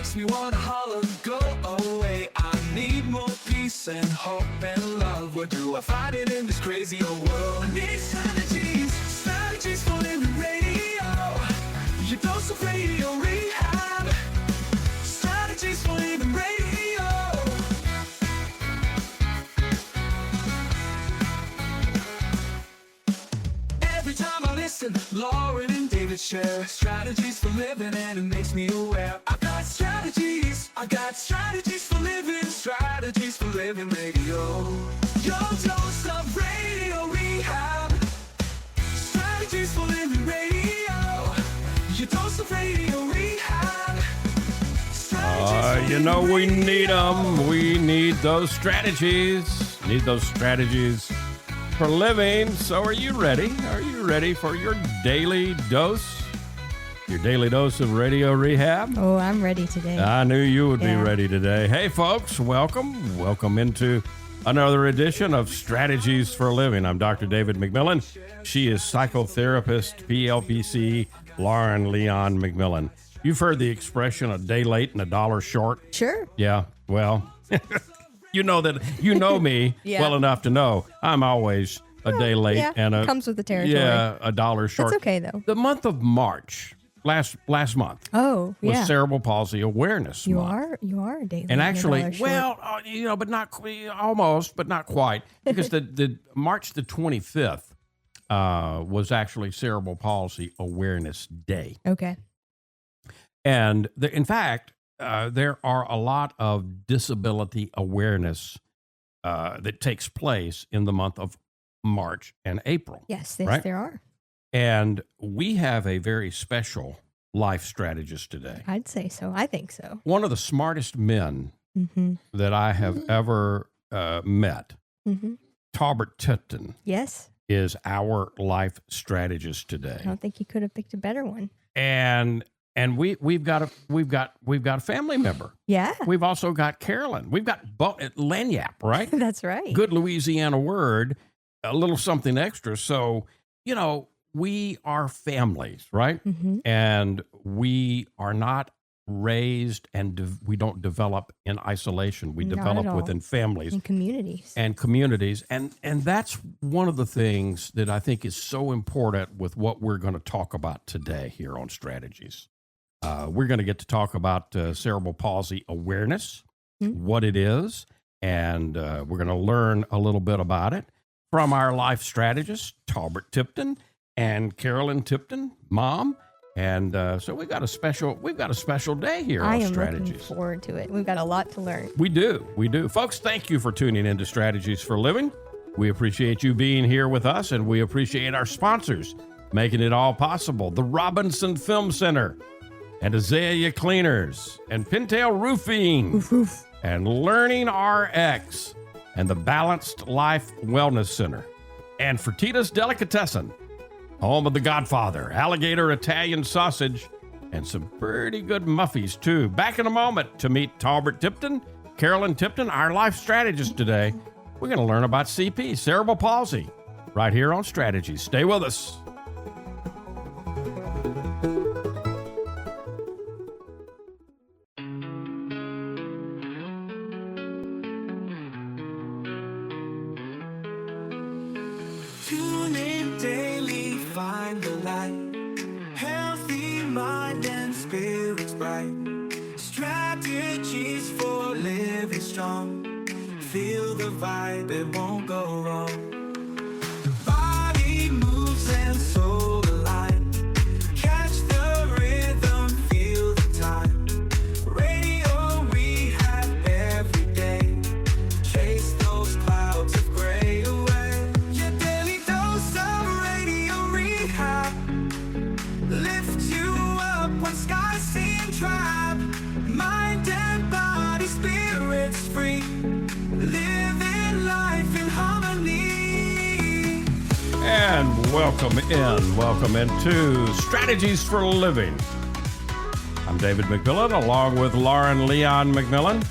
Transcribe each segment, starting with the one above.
makes me want to holler, go away. I need more peace and hope and love. Where do I find it in this crazy old world? I need strategies, strategies for living radio. Your dose of radio rehab. Strategies for living radio. Every time I listen, Lauren and David share strategies for living, and it makes me aware. I got strategies for living, strategies for living radio. Your dose of radio rehab. Strategies for living radio. Your dose of radio rehab. You know we need them. We need those strategies. Need those strategies for living. So are you ready? Are you ready for your daily dose? Your daily dose of radio rehab? Oh, I'm ready today. I knew you would be ready today. Hey, folks, welcome. Welcome into another edition of Strategies for Living. I'm Dr. David McMillian. She is psychotherapist, PLPC, Lauren Leon McMillian. You've heard the expression, a day late and a dollar short? Sure. Yeah, well, you know me well enough to know I'm always a day late and comes with the territory. Yeah, a dollar short. That's okay though. The month of March, last month. Oh, was Cerebral Palsy Awareness Month. You are a day late. And actually, and but not almost, but not quite, because the March the 25th was actually Cerebral Palsy Awareness Day. Okay. And in fact, there are a lot of disability awareness that takes place in the month of March and April. Yes, right? There are. And we have a very special life strategist today. I'd say so. I think so. One of the smartest men that I have ever met, Talbert Tipton. Yes. Is our life strategist today. I don't think he could have picked a better one. And we've got a family member. Yeah. We've also got Carolyn. We've got Lanyap, right? That's right. Good Louisiana word, a little something extra. So, we are families, right? And we are not raised and we don't develop in isolation. We develop within families and communities. And that's one of the things that I think is so important with what we're going to talk about today here on Strategies. We're going to get to talk about cerebral palsy awareness, what it is, and we're going to learn a little bit about it from our life strategist, Talbert Tipton and Carolyn Tipton, mom. And so we've got a special day here on Strategies. I am looking forward to it. We've got a lot to learn. We do. Folks, thank you for tuning in to Strategies for Living. We appreciate you being here with us, and we appreciate our sponsors making it all possible. The Robinson Film Center, and Azalea Cleaners, and Pintail Roofing, and Learning RX, and the Balanced Life Wellness Center, and Fertitas Delicatessen, home of The Godfather, alligator Italian sausage, and some pretty good muffies, too. Back in a moment to meet Talbert Tipton, Carolyn Tipton, our life strategist today. We're going to learn about CP, cerebral palsy, right here on Strategies. Stay with us. Tune in daily, find the light. Healthy mind and spirits bright. Strategies for living strong. Feel the vibe, it won't go wrong. The body moves and soul align. Catch the rhythm, feel the time. Radio rehab every day. Chase those clouds of gray away. Your daily dose of radio rehab. Lift you up when skies seem trapped. Mind and body, spirits free. Living life in harmony. And welcome into Strategies for Living. I'm David McMillian, along with Lauren Leon McMillian,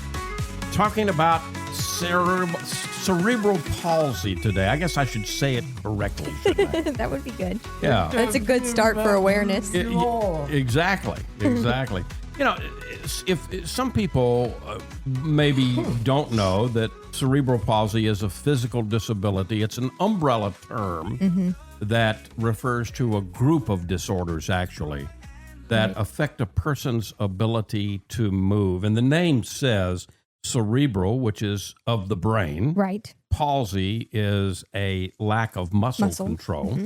talking about cerebral palsy today. I guess I should say it correctly, shouldn't I? That would be good. Yeah. That's a good start for awareness. Exactly. if some people maybe don't know that cerebral palsy is a physical disability, it's an umbrella term that refers to a group of disorders, actually, that affect a person's ability to move. And the name says cerebral, which is of the brain. Right. Palsy is a lack of muscle control.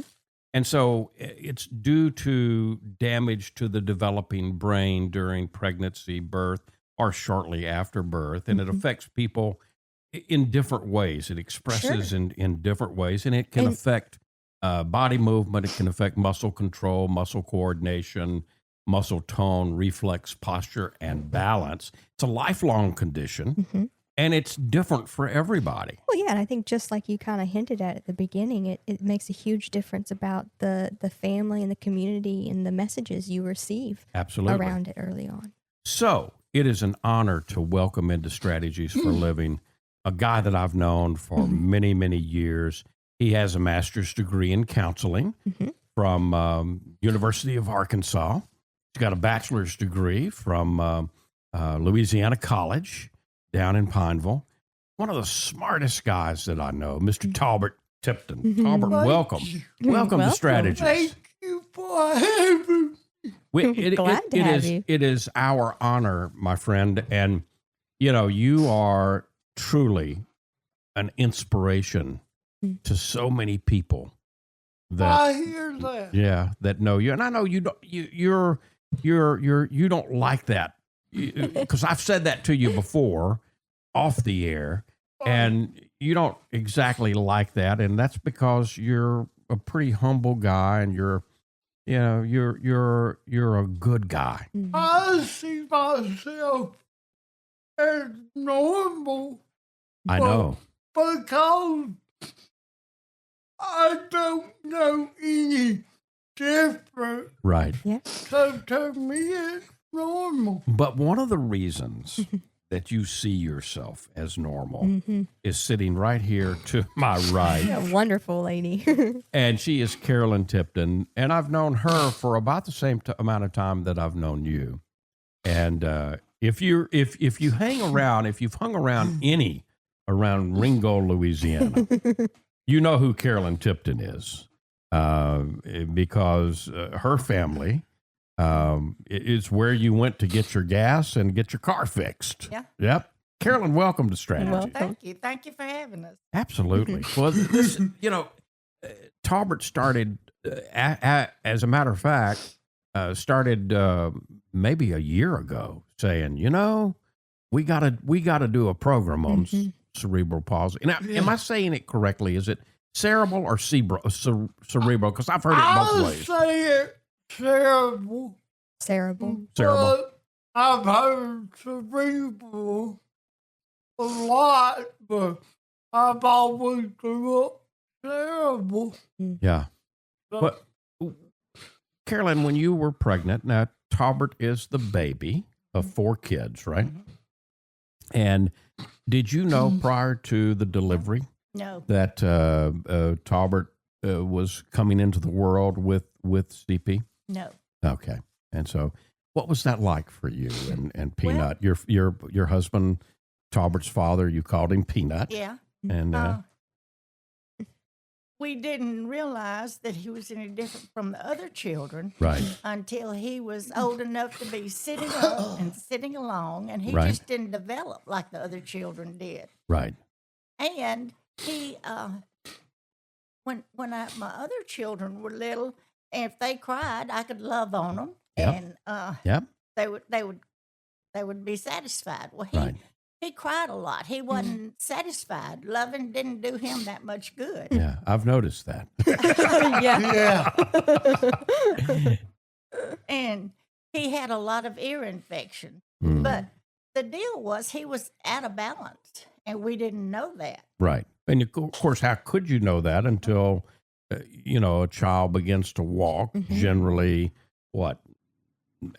And so it's due to damage to the developing brain during pregnancy, birth, or shortly after birth. And it affects people in different ways. It expresses in different ways, and it can affect body movement. It can affect muscle control, muscle coordination, muscle tone, reflex, posture, and balance. It's a lifelong condition. And it's different for everybody. Well, yeah, and I think just like you kind of hinted at the beginning, it makes a huge difference about the family and the community and the messages you receive around it early on. So it is an honor to welcome into Strategies for Living a guy that I've known for many, many years. He has a master's degree in counseling from University of Arkansas. He's got a bachelor's degree from Louisiana College down in Pineville. One of the smartest guys that I know, Mr. Talbert Tipton. Talbert, welcome. Welcome to Strategies. Thank you for having me. Glad to have you. It is our honor, my friend. And, you are truly an inspiration to so many people I hear that. Yeah, that know you. And I know you don't, you don't like that, because I've said that to you before off the air, and you don't exactly like that, and that's because you're a pretty humble guy, and you're a good guy. I see myself as normal. I know. Because I don't know any different. Right. Yeah. So to me, it's normal. But one of the reasons that you see yourself as normal is sitting right here to my right. A wonderful lady. And she is Carolyn Tipton, and I've known her for about the same amount of time that I've known you. And if you've hung around any around Ringo, Louisiana, you know who Carolyn Tipton is, because her family is where you went to get your gas and get your car fixed. Yeah. Yep. Carolyn, welcome to Strategy. Welcome. Thank you. Thank you for having us. Absolutely. Well, this, Talbert started, as a matter of fact, started maybe a year ago, saying, we gotta do a program on cerebral palsy. Now, am I saying it correctly? Is it cerebral or cerebral? Because I've heard it both I'll ways. say it cerebral. Cerebral. Cerebral. But I've heard cerebral a lot, but I've always grew up cerebral. Yeah. So But Carolyn, when you were pregnant, now Talbert is the baby of 4 kids, right? And did you know prior to the delivery No. that Talbert was coming into the world with CP? No. Okay. And so what was that like for you and Peanut? Your husband, Talbert's father, you called him Peanut. Yeah. And We didn't realize that he was any different from the other children right. until he was old enough to be sitting up and sitting along, and he Right. just didn't develop like the other children did. Right. And he, when my other children were little, and if they cried, I could love on them, Yep. and Yep. they would be satisfied. Well, Right. he cried a lot. He wasn't satisfied. Loving didn't do him that much good. Yeah. I've noticed that. Yeah. yeah. And he had a lot of ear infection. Mm. But the deal was he was out of balance, and we didn't know that. Right. And of course, how could you know that until, a child begins to walk, generally,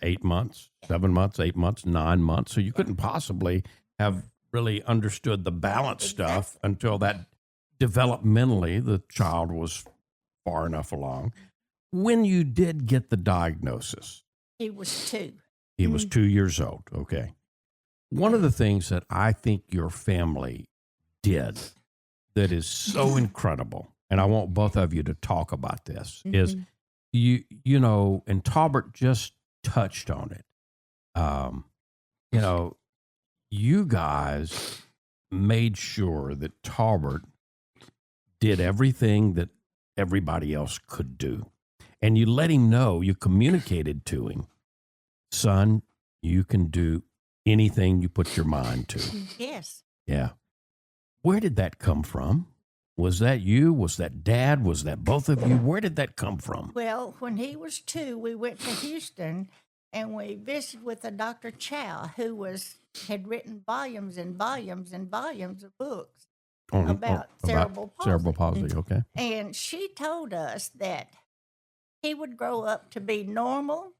8 months, 7 months, 8 months, 9 months. So you couldn't possibly have really understood the balance stuff until that developmentally the child was far enough along. When you did get the diagnosis, He was 2. He was 2 years old. Okay. One of the things that I think your family did that is so incredible, and I want both of you to talk about this, is you know, and Talbert just touched on it. You know, you guys made sure that Talbert did everything that everybody else could do. And you let him know, you communicated to him, son, you can do anything you put your mind to. Yes. Yeah. Where did that come from? Was that you? Was that Dad? Was that both of you? Where did that come from? Well, when he was 2, we went to Houston and we visited with a Dr. Chow who had written volumes and volumes and volumes of books about cerebral palsy. Cerebral palsy, okay. And she told us that he would grow up to be normal,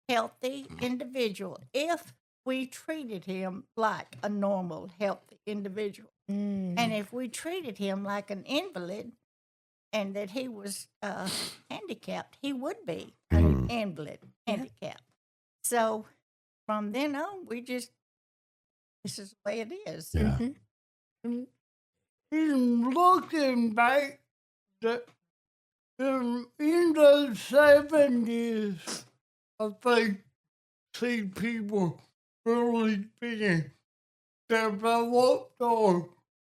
healthy individual if we treated him like a normal, healthy individual. And if we treated him like an invalid and that he was handicapped, he would be an invalid, handicapped. So from then on, this is the way it is. Yeah. In looking back, in the 70s, I think, see people really being developed or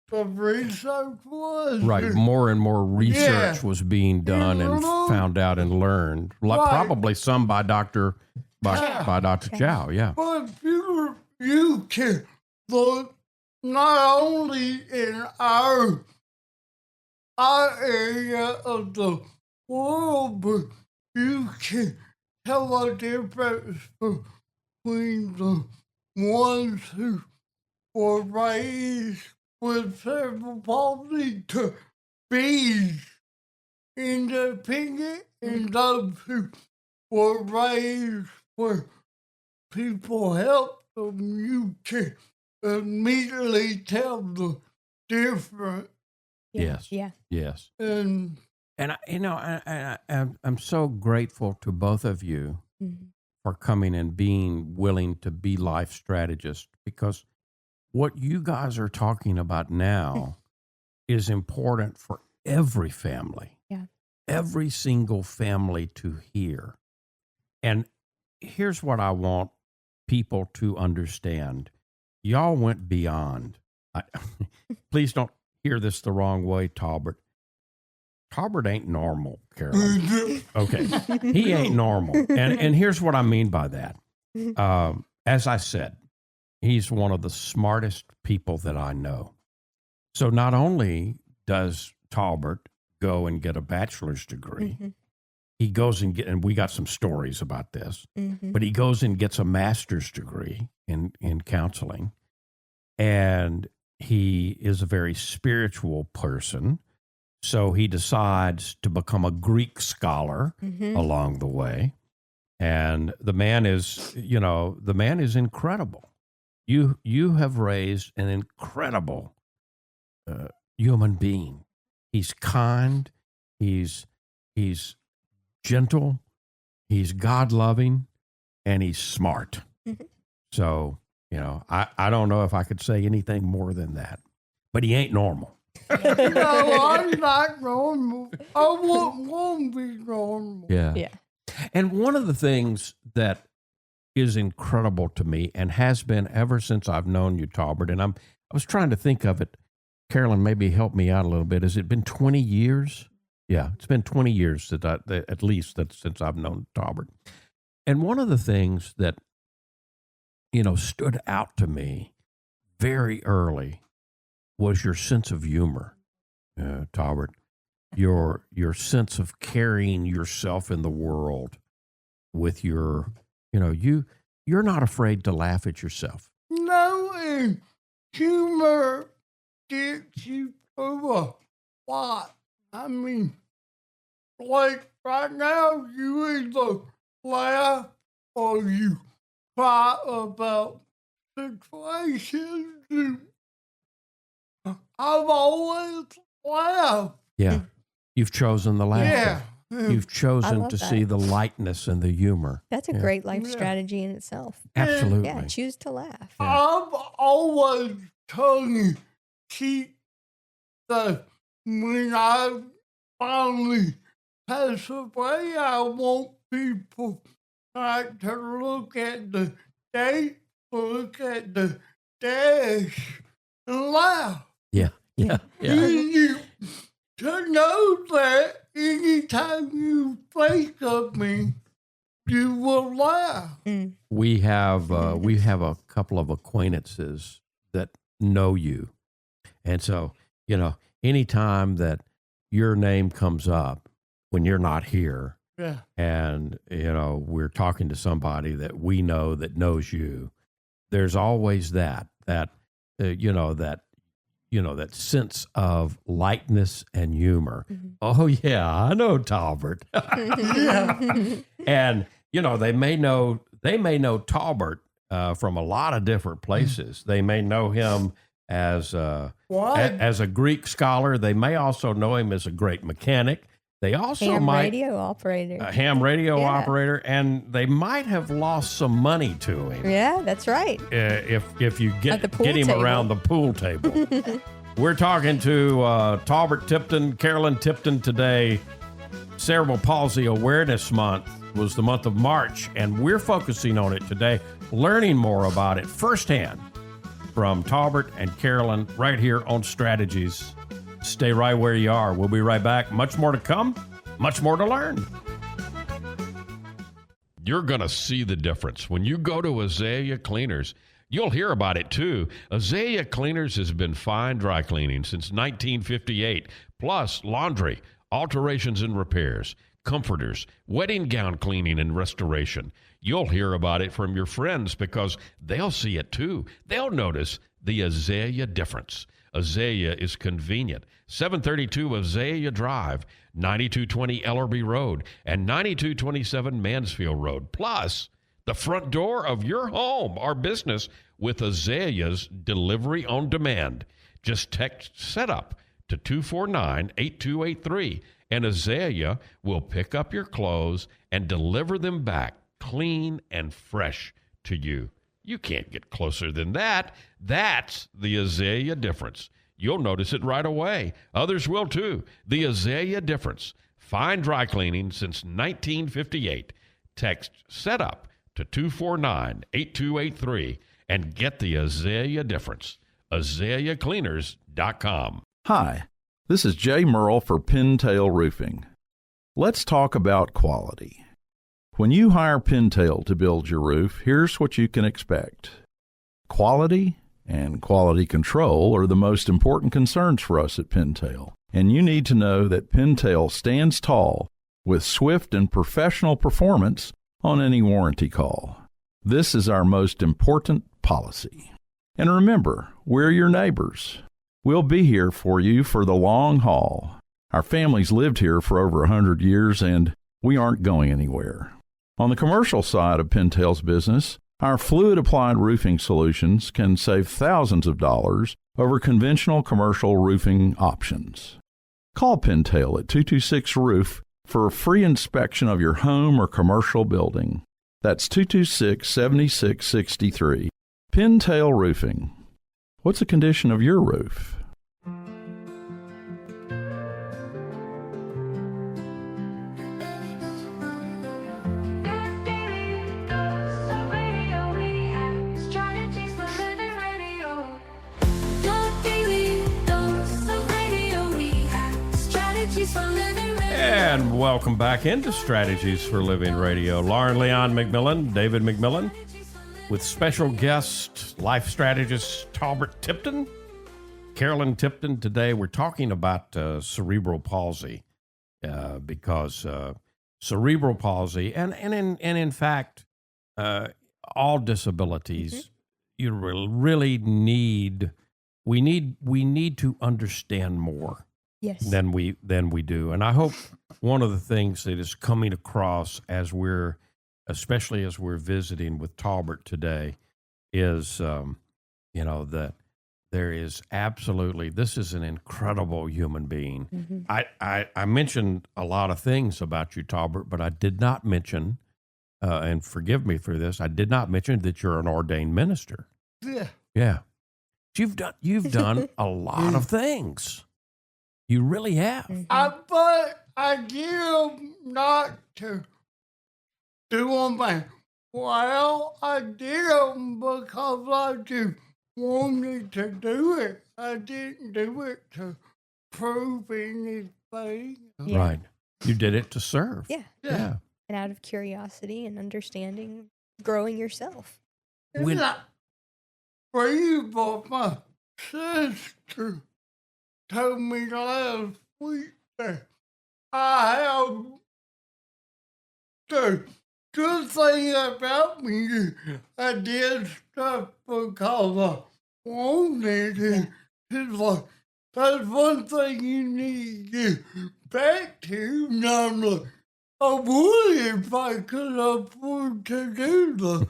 the research was. Right. More and more research was being done and found out and learned. Probably some by Dr. Chow, yeah. But you can look not only in our area of the world, but you can tell a difference between the ones who were raised with cerebral palsy to be independent and those who were raised where people helped them. You can immediately tell the difference. Yes. Yeah. Yes. And I'm so grateful to both of you for coming and being willing to be life strategists, because what you guys are talking about now is important for every family. Yeah. Every single family to hear. And here's what I want people to understand. Y'all went beyond. Please don't hear this the wrong way, Talbert. Talbert ain't normal, Carolyn. Okay. He ain't normal. And here's what I mean by that. As I said, he's one of the smartest people that I know. So not only does Talbert go and get a bachelor's degree, he goes and we got some stories about this, but he goes and gets a master's degree in counseling. And he is a very spiritual person. So he decides to become a Greek scholar along the way. And the man is incredible. You have raised an incredible human being. He's kind. He's gentle. He's God-loving, and he's smart. So, I don't know if I could say anything more than that. But he ain't normal. no, I'm not normal. I wouldn't want to be normal. Yeah. And one of the things that is incredible to me and has been ever since I've known you, Talbert, and I was trying to think of it. Carolyn, maybe help me out a little bit. Has it been 20 years? Yeah, it's been 20 years at least since I've known Talbert. And one of the things that, stood out to me very early was your sense of humor, Talbert. Your sense of carrying yourself in the world with your, you're not afraid to laugh at yourself. No, and humor gets you through a lot. I mean, like right now, you either laugh or you cry about situations. I've always laughed. Yeah. You've chosen the laughter. Yeah. You've chosen to see the lightness and the humor. That's a great life strategy in itself. Absolutely. Yeah, choose to laugh. I've always told you, that when I finally pass away, I want people not to look at the date, look at the dash, and laugh. Yeah. And you to know that anytime you think of me, you will laugh. We have a couple of acquaintances that know you, and so anytime that your name comes up when you're not here, and we're talking to somebody that we know that knows you, there's always that sense of lightness and humor. Mm-hmm. Oh yeah, I know Talbert. And they may know Talbert from a lot of different places. They may know him as a Greek scholar. They may also know him as a great mechanic. They also ham might radio operator. A ham radio operator, and they might have lost some money to him. Yeah, that's right. If you get him table. around the pool table. We're talking to Talbert Tipton, Carolyn Tipton today. Cerebral Palsy Awareness Month was the month of March, and we're focusing on it today, learning more about it firsthand from Talbert and Carolyn right here on Strategies. Stay right where you are. We'll be right back. Much more to come, much more to learn. You're going to see the difference. When you go to Azalea Cleaners, you'll hear about it too. Azalea Cleaners has been fine dry cleaning since 1958, plus laundry, alterations and repairs, comforters, wedding gown cleaning and restoration. You'll hear about it from your friends because they'll see it too. They'll notice the Azalea difference. Azalea is convenient. 732 Azalea Drive, 9220 Ellerby Road, and 9227 Mansfield Road. Plus, the front door of your home or business with Azalea's delivery on demand. Just text SETUP to 249-8283, and Azalea will pick up your clothes and deliver them back clean and fresh to you. You can't get closer than that. That's the Azalea difference. You'll notice it right away. Others will too. The Azalea difference. Fine dry cleaning since 1958. Text SETUP to 249-8283 and get the Azalea difference. AzaleaCleaners.com. Hi, this is Jay Merle for Pintail Roofing. Let's talk about quality. When you hire Pintail to build your roof, here's what you can expect. Quality and quality control are the most important concerns for us at Pintail, and you need to know that Pintail stands tall with swift and professional performance on any warranty call. This is our most important policy. And remember, we're your neighbors. We'll be here for you for the long haul. Our family's lived here for over 100 years, and we aren't going anywhere. On the commercial side of Pintail's business, our fluid-applied roofing solutions can save thousands of dollars over conventional commercial roofing options. Call Pintail at 226-ROOF for a free inspection of your home or commercial building. That's 226-7663. Pintail Roofing. What's the condition of your roof? And welcome back into Strategies for Living Radio. Lauren Leon McMillian, David McMillian, with special guest, life strategist Talbert Tipton, Carolyn Tipton. Today we're talking about cerebral palsy because cerebral palsy and in fact all disabilities, you really need to understand more. Yes. Than we do. And I hope one of the things that is coming across especially as we're visiting with Talbert today is, that There is absolutely, this is an incredible human being. I mentioned a lot of things about you, Talbert, but I did not mention, and forgive me for this, I did not mention that you're an ordained minister. Yeah. Yeah. You've done a lot of things. You really have. But I did not to do them. Well, I did them because I just wanted to do it. I didn't do it to prove anything. Yeah. Right. You did it to serve. Yeah. Yeah. And out of curiosity and understanding, growing yourself. When- Free, but my sister told me last week that I have the good thing about me is I did stuff because I wanted it. She's like, that's one thing you need to get back to. And I'm like, I would if I could afford to do the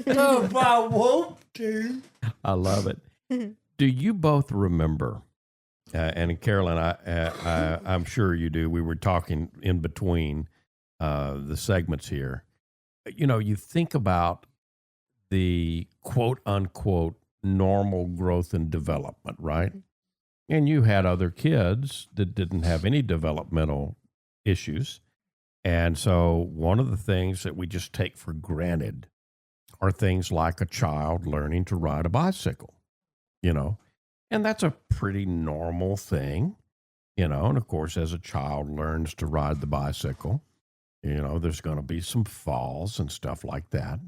stuff I want to. I love it. Do you both remember, and Carolyn, I'm sure you do, we were talking in between the segments here. You know, you think about the quote unquote normal growth and development, right? And you had other kids that didn't have any developmental issues. And so one of the things that we just take for granted are things like a child learning to ride a bicycle, you know, and that's a pretty normal thing, you know, and of course, as a child learns to ride the bicycle, you know, there's going to be some falls and stuff like that.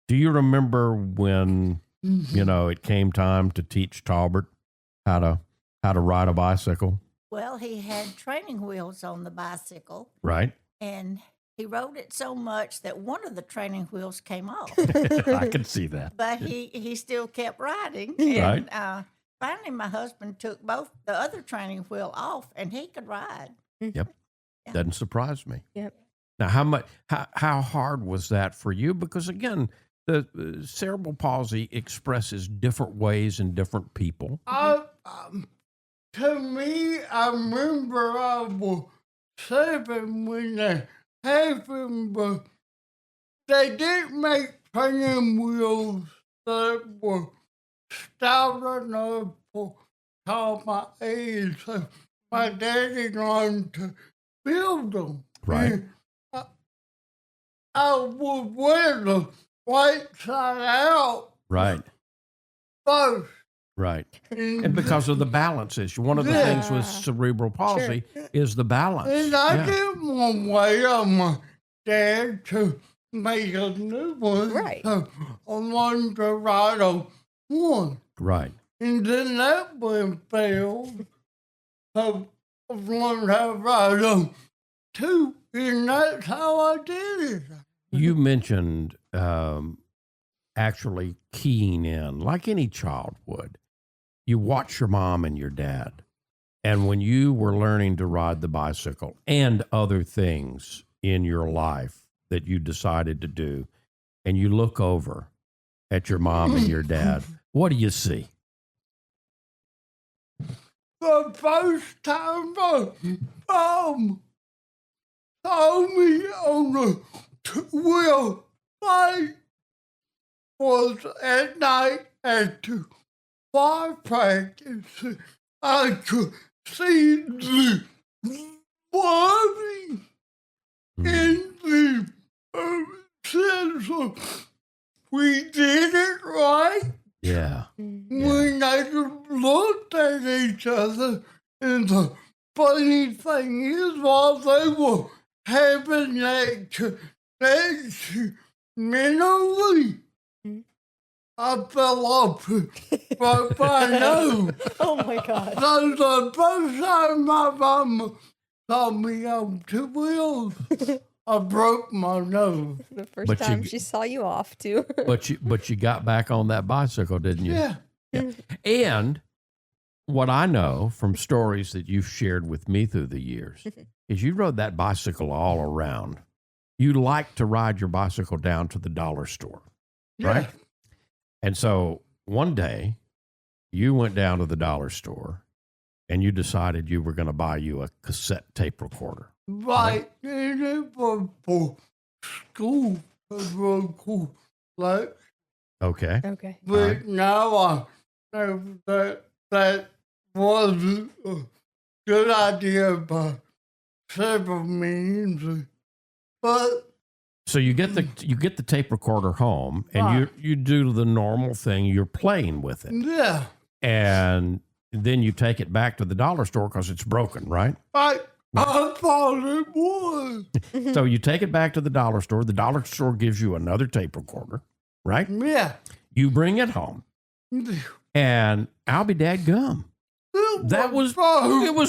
Do you remember when, you know, it came time to teach Talbert how to ride a bicycle? Well, he had training wheels on the bicycle, Right. and he rode it so much that one of the training wheels came off. I can see that. But he still kept riding. Right. And finally, my husband took both the other training wheel off, and he could ride. Yep. Yeah. Doesn't surprise me. Yep. Now, how hard was that for you? Because again, the cerebral palsy expresses different ways in different people. To me, I remember I was 7 when that happened, but they didn't make training wheels that were stout enough for my age. So my daddy learned to build them. Right. And I would wear the right side out Right. first. Right. And because of the balance issue. One of the things with cerebral palsy is the balance. And I didn't want to wait on my dad to make a new one. Right. So I learned to ride on one. Right. And then that one failed. So I learned how to ride on two. And that's how I did it. You mentioned actually keying in, like any child would. You watch your mom and your dad. And when you were learning to ride the bicycle and other things in your life that you decided to do, and you look over at your mom and your dad, what do you see? The first time my mom saw me on the wheel bike was at night after fire practice. I could see the body in the sensor. We did it right. Yeah. When they looked at each other, and the funny thing is, while they were having that connection mentally, I fell off right by nose. Oh my God. So the first time my mama saw me on two wheels, I broke my nose. The first time she saw you off too. But you got back on that bicycle, didn't you? Yeah. And what I know from stories that you've shared with me through the years is you rode that bicycle all around. You like to ride your bicycle down to the dollar store, right? Yeah. And so one day you went down to the dollar store and you decided you were going to buy you a cassette tape recorder. Right. And it was for school. It was cool. Like, Okay. Okay. but now I know that wasn't a good idea by several means. But So you get the tape recorder home and Right. you do the normal thing. You're playing with it. yeah, And then you take it back to the dollar store because it's broken, right? I thought it was. So you take it back to the dollar store. The dollar store gives you another tape recorder, right? Yeah. You bring it home, and I'll be dadgum. It was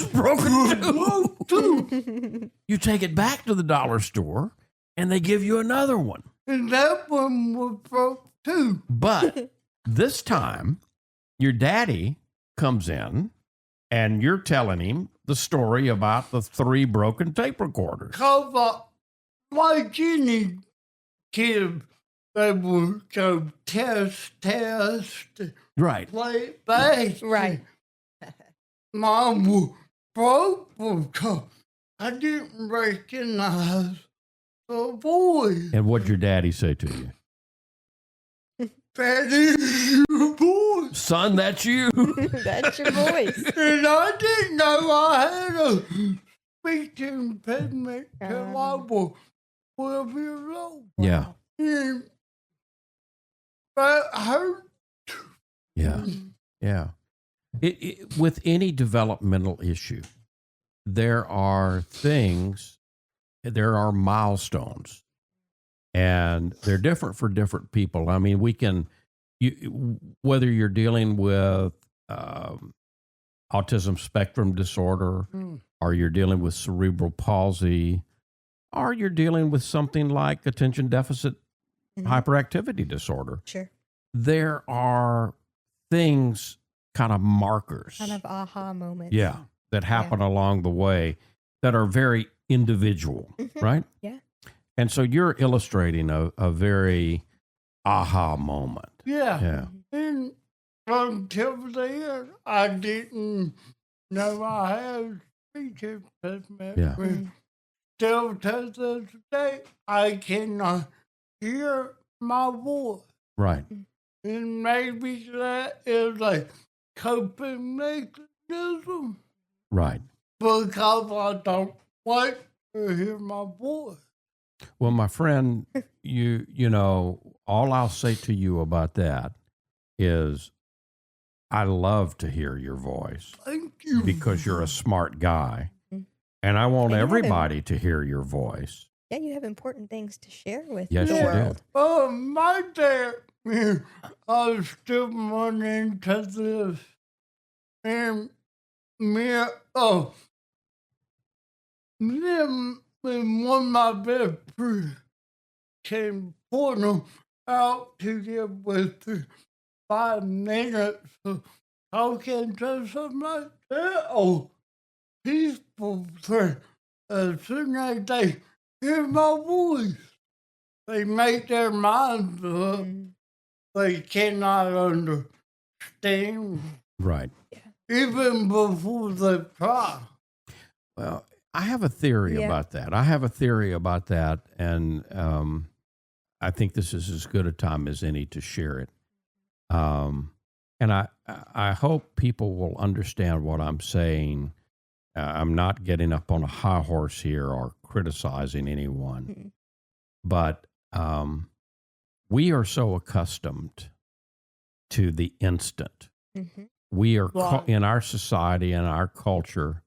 broken too. You take it back to the dollar store, and they give you another one. And that one was broke too. But this time, your daddy comes in, and you're telling him the story about the 3 broken tape recorders. Because like any kid, they would go test, Right. play bass. Right. Mom was broke because I didn't recognize the voice. And what'd your daddy say to you? That is your voice. Son, that's you. That's your voice. And I didn't know I had a speech impediment till I was 12 years old. Yeah. And that hurt. Yeah. Yeah. With any developmental issue, there are milestones, and they're different for different people. I mean, whether you're dealing with autism spectrum disorder, or you're dealing with cerebral palsy, or you're dealing with something like attention deficit hyperactivity disorder. Sure. There are things, kind of markers. Kind of aha moments. Yeah, that happen along the way that are very individual, right? Yeah. And so you're illustrating a very aha moment. Yeah. Yeah. And until then, I didn't know I had speech impediment. Yeah. Still to this day, I cannot hear my voice. Right. And maybe that is a coping mechanism Right. because I don't like to hear my voice. Well, my friend, you know, all I'll say to you about that is I love to hear your voice Thank you. because you're a smart guy. And I want And you have everybody to hear your voice. Yeah, you have important things to share with Yes, the you world. do. My dad, I was still running into this. And me and one of my best friends came pulling them out to get with 5 minutes of talking to somebody. People say, as soon as they hear my voice, they make their minds up. They cannot understand, Right. even before they try. Well, I have a theory about that. And I think this is as good a time as any to share it. And I hope people will understand what I'm saying. I'm not getting up on a high horse here or criticizing anyone, but we are so accustomed to the instant. We are in our society and our culture.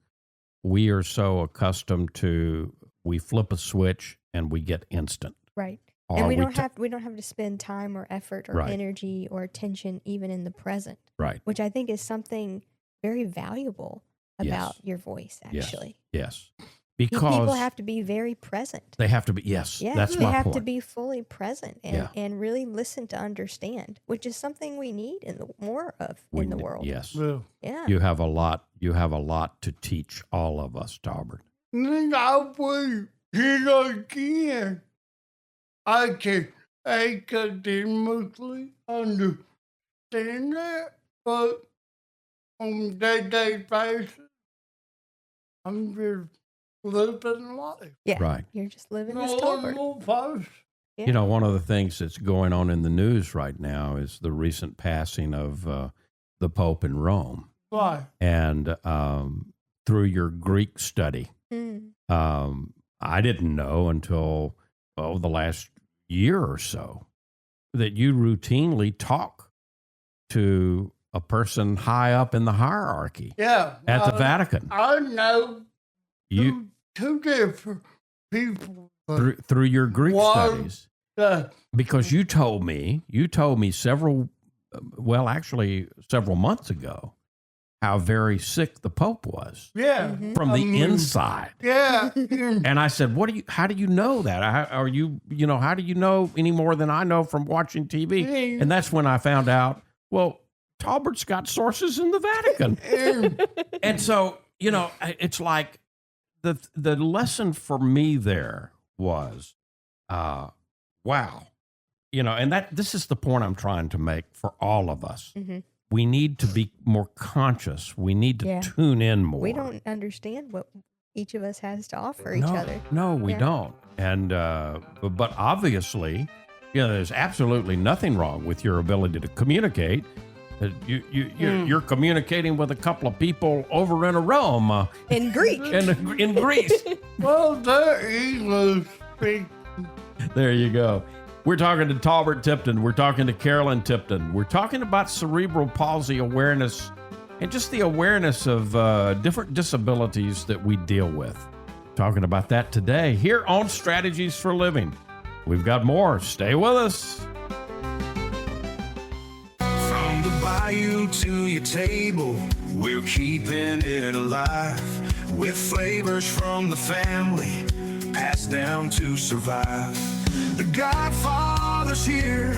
We are so accustomed to we flip a switch and we get instant. Right. Or And we don't have to spend time or effort or Right. energy or attention even in the present. Right. Which I think is something very valuable about your voice, actually. Yes. People Because have to be very present. they have to be. Yes. Yeah, That's they my have point. to be fully present and really listen to understand, which is something we need more of in the world. Yes. Yeah. You have a lot to teach all of us, Talbert. And I will it again. I can academically understand that, but on a day-to-day basis. I'm just living life. Yeah. Right. You're just living this Talbert. Normal person. Yeah. You know, one of the things that's going on in the news right now is the recent passing of the Pope in Rome. Right. And through your Greek study, I didn't know until the last year or so that you routinely talk to a person high up in the hierarchy Yeah. at the Vatican. I know You two different people. through your Greek One, studies, uh, because you told me several months ago how very sick the Pope was yeah. from the inside. Yeah. And I said, how do you know that? How do you know any more than I know from watching TV? And that's when I found out, well, Talbert's got sources in the Vatican. And so, it's like the lesson for me there was, wow. And this is the point I'm trying to make for all of us. Mm-hmm. We need to be more conscious. We need to tune in more. We don't understand what each of us has to offer each other. No, we don't. And but obviously, there's absolutely nothing wrong with your ability to communicate. You're communicating with a couple of people over in Rome. In Greek. In Greece. Well, they're English speaking. There you go. We're talking to Talbert Tipton. We're talking to Carolyn Tipton. We're talking about cerebral palsy awareness and just the awareness of different disabilities that we deal with. Talking about that today here on Strategies for Living. We've got more. Stay with us. From the bayou to your table, we're keeping it alive with flavors from the family passed down to survive. The Godfather's here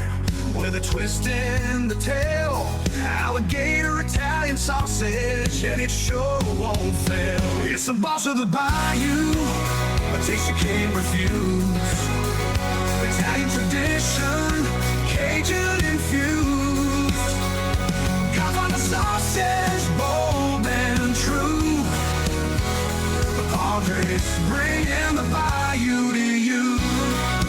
with a twist in the tail. Alligator Italian sausage, and it sure won't fail. It's the boss of the bayou, a taste you can't refuse. Italian tradition, Cajun infused. Godfather sausage, bold and true. The Padres bringing the bayou to you.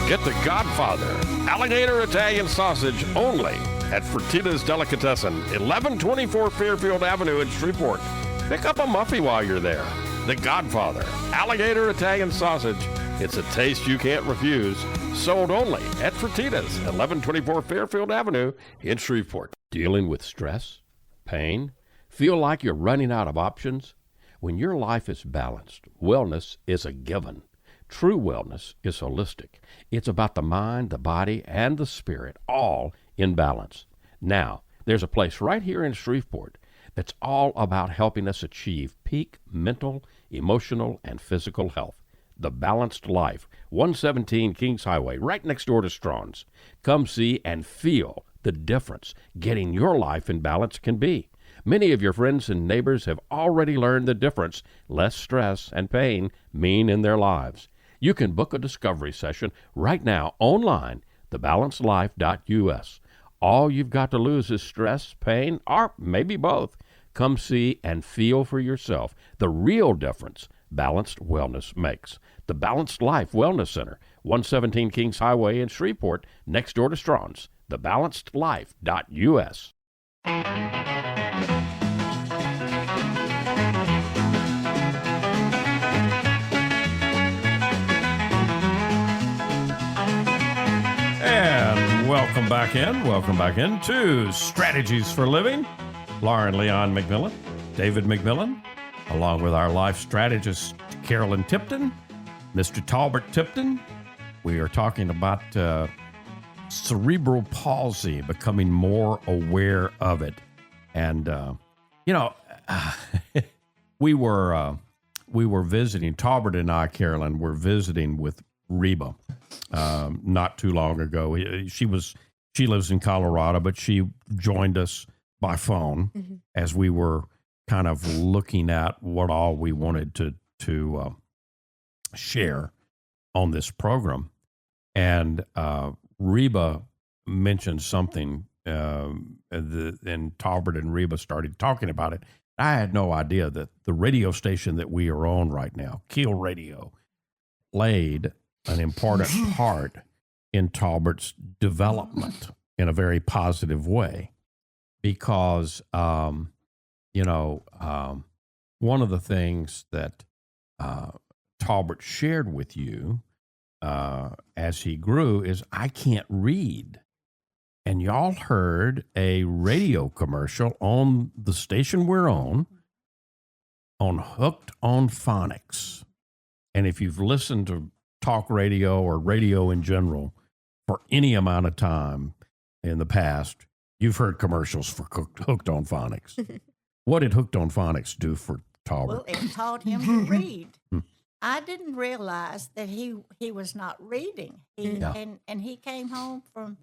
Get the Godfather Alligator Italian Sausage only at Fertitta's Delicatessen, 1124 Fairfield Avenue in Shreveport. Pick up a muffy while you're there. The Godfather Alligator Italian Sausage. It's a taste you can't refuse. Sold only at Fertitta's, 1124 Fairfield Avenue in Shreveport. Dealing with stress, pain, feel like you're running out of options? When your life is balanced, wellness is a given. True wellness is holistic. It's about the mind, the body, and the spirit, all in balance. Now, there's a place right here in Shreveport that's all about helping us achieve peak mental, emotional, and physical health. The Balanced Life, 117 Kings Highway, right next door to Strawn's. Come see and feel the difference getting your life in balance can be. Many of your friends and neighbors have already learned the difference less stress and pain mean in their lives. You can book a discovery session right now online, thebalancedlife.us. All you've got to lose is stress, pain, or maybe both. Come see and feel for yourself the real difference balanced wellness makes. The Balanced Life Wellness Center, 117 Kings Highway in Shreveport, next door to Strawn's, thebalancedlife.us. And welcome back in to Strategies for Living. Lauren Leon McMillian, David McMillian, along with our life strategist Carolyn Tipton, Mr. Talbert Tipton. We are talking about cerebral palsy, becoming more aware of it. And we were visiting, Talbert and I, Carolyn, were visiting with Reba not too long ago. She lives in Colorado, but she joined us by phone as we were kind of looking at what all we wanted to share on this program. And Reba mentioned something, and Talbert and Reba started talking about it. I had no idea that the radio station that we are on right now, Keel Radio, played an important part in Talbert's development in a very positive way. Because, one of the things that Talbert shared with you as he grew is, I can't read. And y'all heard a radio commercial on the station we're on Hooked on Phonics. And if you've listened to talk radio or radio in general for any amount of time in the past, you've heard commercials for Hooked on Phonics. What did Hooked on Phonics do for Talbert? Well, it taught him to read. I didn't realize that he was not reading. And he came home from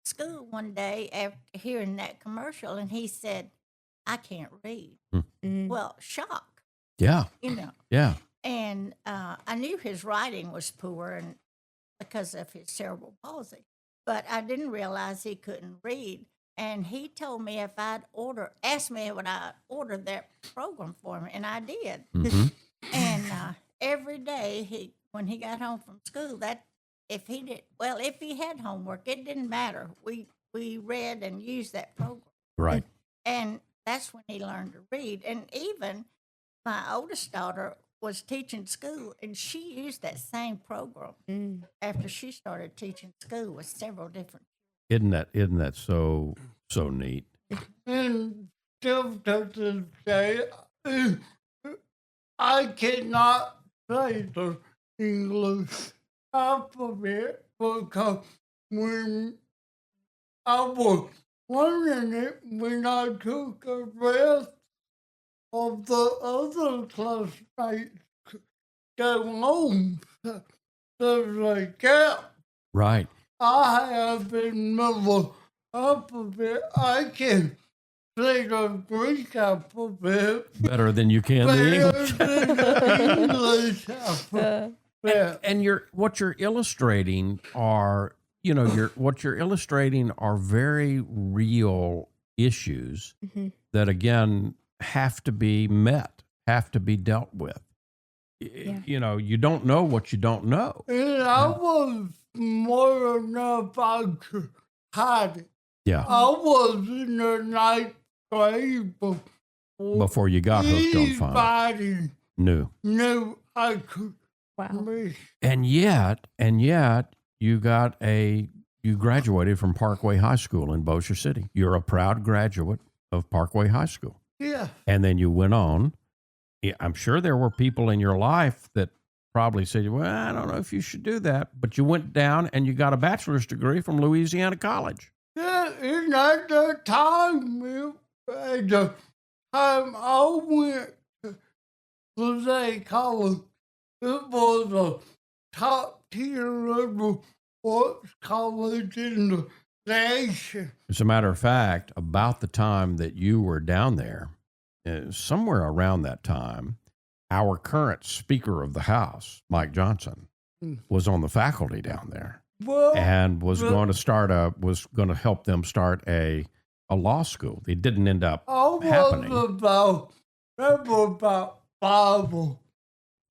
school one day after hearing that commercial, and he said, I can't read. Well, shock. Yeah. Yeah. And I knew his writing was poor and because of his cerebral palsy, but I didn't realize he couldn't read. And he told me if I'd asked me would I order that program for him, and I did. And every day when he got home from school, if he had homework, it didn't matter. We read and used that program. Right. And that's when he learned to read. And even my oldest daughter was teaching school, and she used that same program after she started teaching school with several different. Isn't that so neat? And still to this day, I cannot say the English alphabet because when I was learning it, when I took a rest of the other classmates go home, there's a gap. Right. I have in middle alphabet. I can say the Greek alphabet better than you can the English. Than the English alphabet. And what you're illustrating are, what you're illustrating are very real issues that, again, have to be met, have to be dealt with. Yeah. You don't know what you don't know. And I was more enough I could hide it. Yeah. I was in the ninth grade before you got hooked on phonics. Knew I could. Wow. Read. And yet you graduated from Parkway High School in Bossier City. You're a proud graduate of Parkway High School. Yeah. And then you went on. I'm sure there were people in your life that probably said, well, I don't know if you should do that. But you went down and you got a bachelor's degree from Louisiana College. Yeah, and at the time, I went to Jose College, it was a top-tier liberal arts college in the nation. As a matter of fact, about the time that you were down there, somewhere around that time, our current Speaker of the House, Mike Johnson, was on the faculty down there, and was going to help them start a law school. It didn't end up happening. That was about 5 or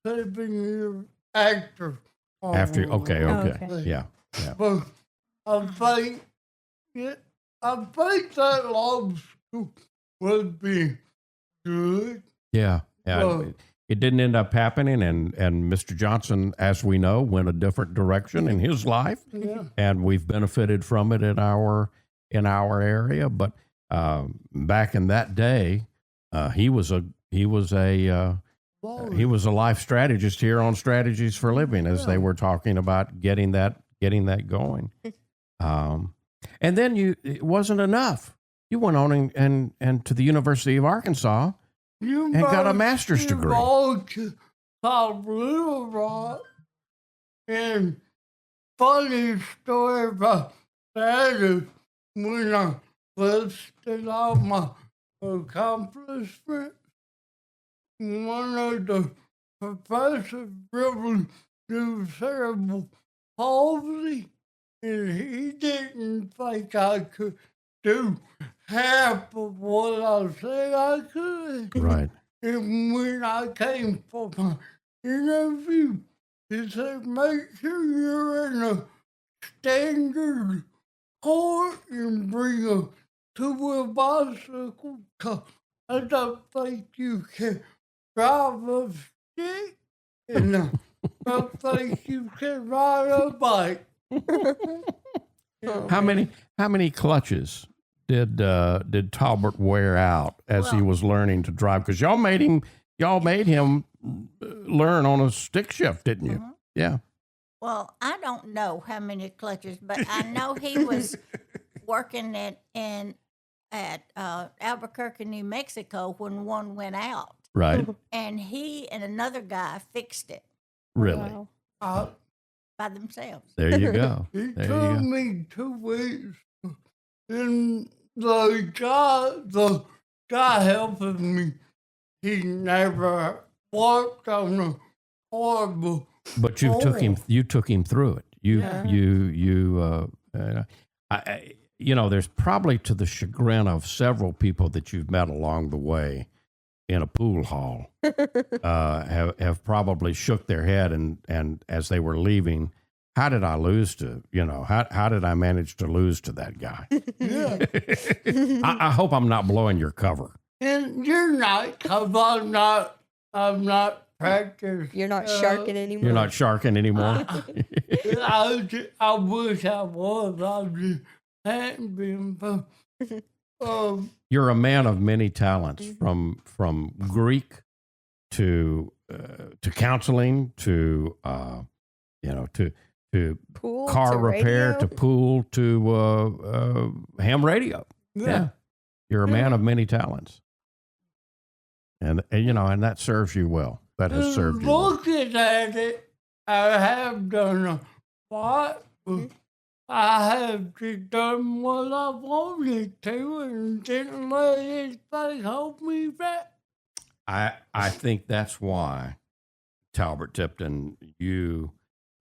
7 years after. Okay. Yeah. But I think that law school would be good. Yeah. It didn't end up happening, and Mr. Johnson, as we know, went a different direction in his life, and we've benefited from it in our area. But back in that day, he was a life strategist here on Strategies for Living, as they were talking about getting that going. And then it wasn't enough. You went on and to the University of Arkansas. And got a master's degree. And funny story about that is when I listed all my accomplishments, one of the professors really knew cerebral palsy, and he didn't think I could do half of what I I said I could. Right. And when I came for my interview, he said, make sure you're in a standard court and bring a 2-wheel bicycle, 'cause I don't think you can drive a stick, and I don't think you can ride a bike. How many clutches did Talbert wear out as he was learning to drive? Because y'all made him learn on a stick shift, didn't you? Uh-huh. Yeah. Well, I don't know how many clutches, but I know he was working at Albuquerque, New Mexico, when one went out, Right. and he and another guy fixed it Really. Wow. by themselves. There you go. It There you took go. me 2 weeks, and the guy helping me, he never worked on a car before. But you took him through it. There's probably, to the chagrin of several people that you've met along the way in a pool hall, have probably shook their head and as they were leaving, how did I lose to, how did I manage to lose to that guy? Yeah. I hope I'm not blowing your cover. And you're not, because I'm not practiced. You're not sharking anymore. You're not sharking anymore. I wish I was. I just hadn't been. But, You're a man of many talents, from Greek to counseling to Pool car to repair radio. to pool to ham radio. Yeah. You're a man of many talents. And that serves you well. That has served you well. looking at it, I have done a lot. But I have just done what I wanted to and didn't let anything hold me back. I think that's why, Talbert Tipton, you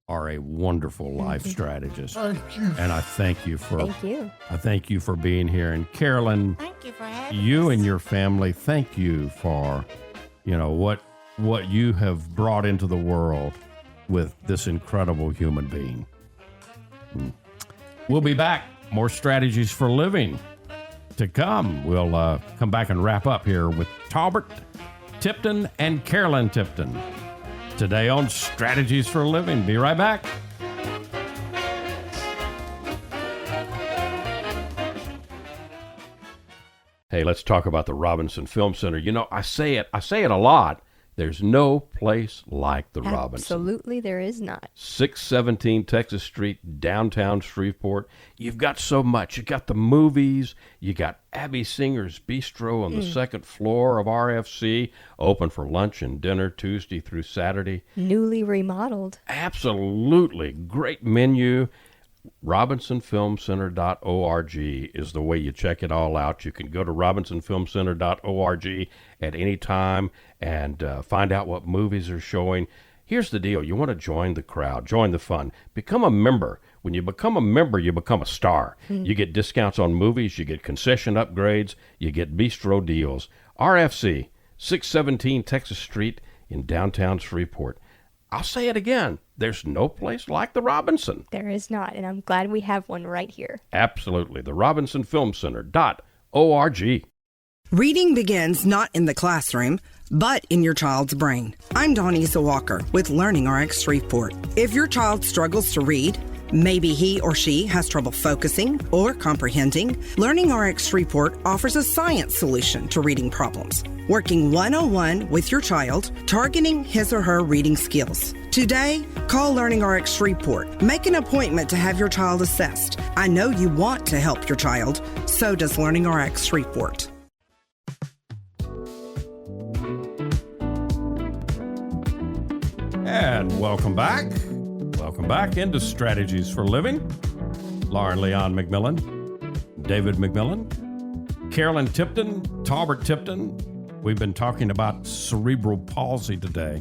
are a wonderful life strategist. Thank you. And I thank you Thank you. for being here. And Carolyn, Thank you for having you us. and your family, thank you for, what you have brought into the world with this incredible human being. We'll be back. More strategies for living to come. We'll come back and wrap up here with Talbert Tipton and Carolyn Tipton today on Strategies for Living. Be right back. Hey, let's talk about the Robinson Film Center. I say it a lot. There's no place like the Robinson. Absolutely, there is not. 617 Texas Street, downtown Shreveport. You've got so much. You got the movies. You got Abby Singer's Bistro on the second floor of RFC, open for lunch and dinner Tuesday through Saturday. Newly remodeled. Absolutely. Great menu. RobinsonFilmCenter.org is the way you check it all out. You can go to RobinsonFilmCenter.org at any time and find out what movies are showing. Here's the deal. You want to join the crowd, join the fun, become a member. When you become a member, you become a star. You get discounts on movies, you get concession upgrades, you get bistro deals. RFC, 617 Texas Street in downtown Shreveport. I'll say it again. There's no place like the Robinson. There is not, and I'm glad we have one right here. Absolutely. The RobinsonFilmCenter.org. Reading begins not in the classroom, but in your child's brain. I'm Donisa Walker with Learning RX Shreveport. If your child struggles to read, maybe he or she has trouble focusing or comprehending, Learning RX Shreveport offers a science solution to reading problems, working one-on-one with your child, targeting his or her reading skills. Today, call Learning RX Shreveport. Make an appointment to have your child assessed. I know you want to help your child, so does Learning RX Shreveport. And welcome back. Welcome back into Strategies for Living. Lauren Leon McMillian, David McMillian, Carolyn Tipton, Talbert Tipton. We've been talking about cerebral palsy today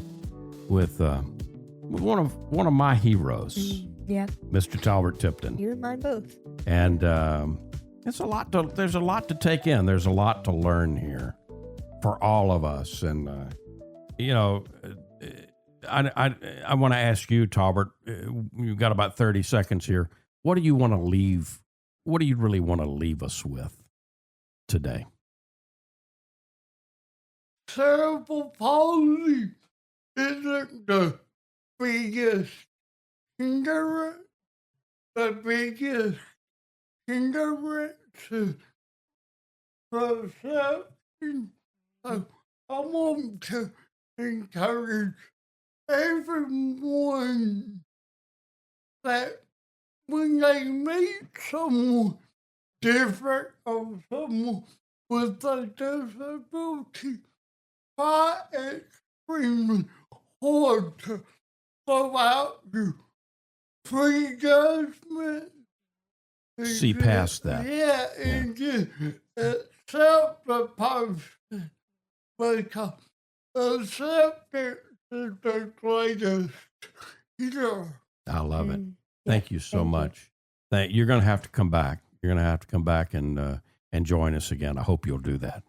with one of my heroes, Yeah, Mr. Talbert Tipton. you and mine both. And there's a lot to take in. There's a lot to learn here for all of us. And, I want to ask you, Talbert, you've got about 30 seconds here. What do you really want to leave us with today? Cerebral palsy isn't the biggest hindrance. The biggest hindrance is perception. I want to encourage everyone that when they meet someone different or someone with a disability, try extremely hard to throw out your prejudgment. See past that. Yeah, and just accept the person, because acceptance is the greatest healer. I love it. Thank you so much. You're going to have to come back. You're going to have to come back and join us again. I hope you'll do that.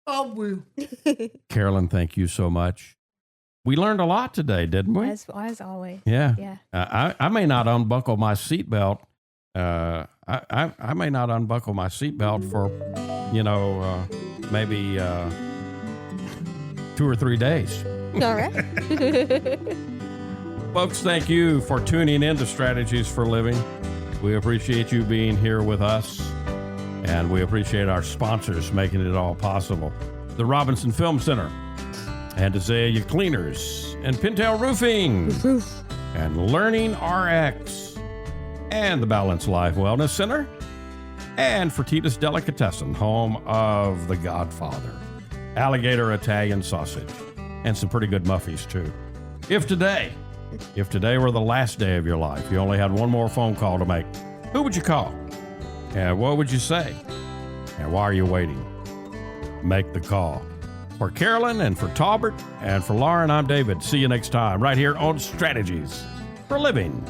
I will. Carolyn, thank you so much. We learned a lot today, didn't we? As always. Yeah. Yeah. I may not unbuckle my seatbelt. I may not unbuckle my seatbelt for, maybe 2 or 3 days. All right. Folks, thank you for tuning in to Strategies for Living. We appreciate you being here with us, and we appreciate our sponsors making it all possible. The Robinson Film Center, and Azalea Cleaners, and Pintail Roofing, and Learning RX, and the Balanced Life Wellness Center, and Fertitas Delicatessen, home of The Godfather, alligator Italian sausage, and some pretty good muffies too. If today were the last day of your life, you only had one more phone call to make, who would you call? And what would you say? And why are you waiting? Make the call. For Carolyn and for Talbert and for Lauren, I'm David. See you next time right here on Strategies for Living.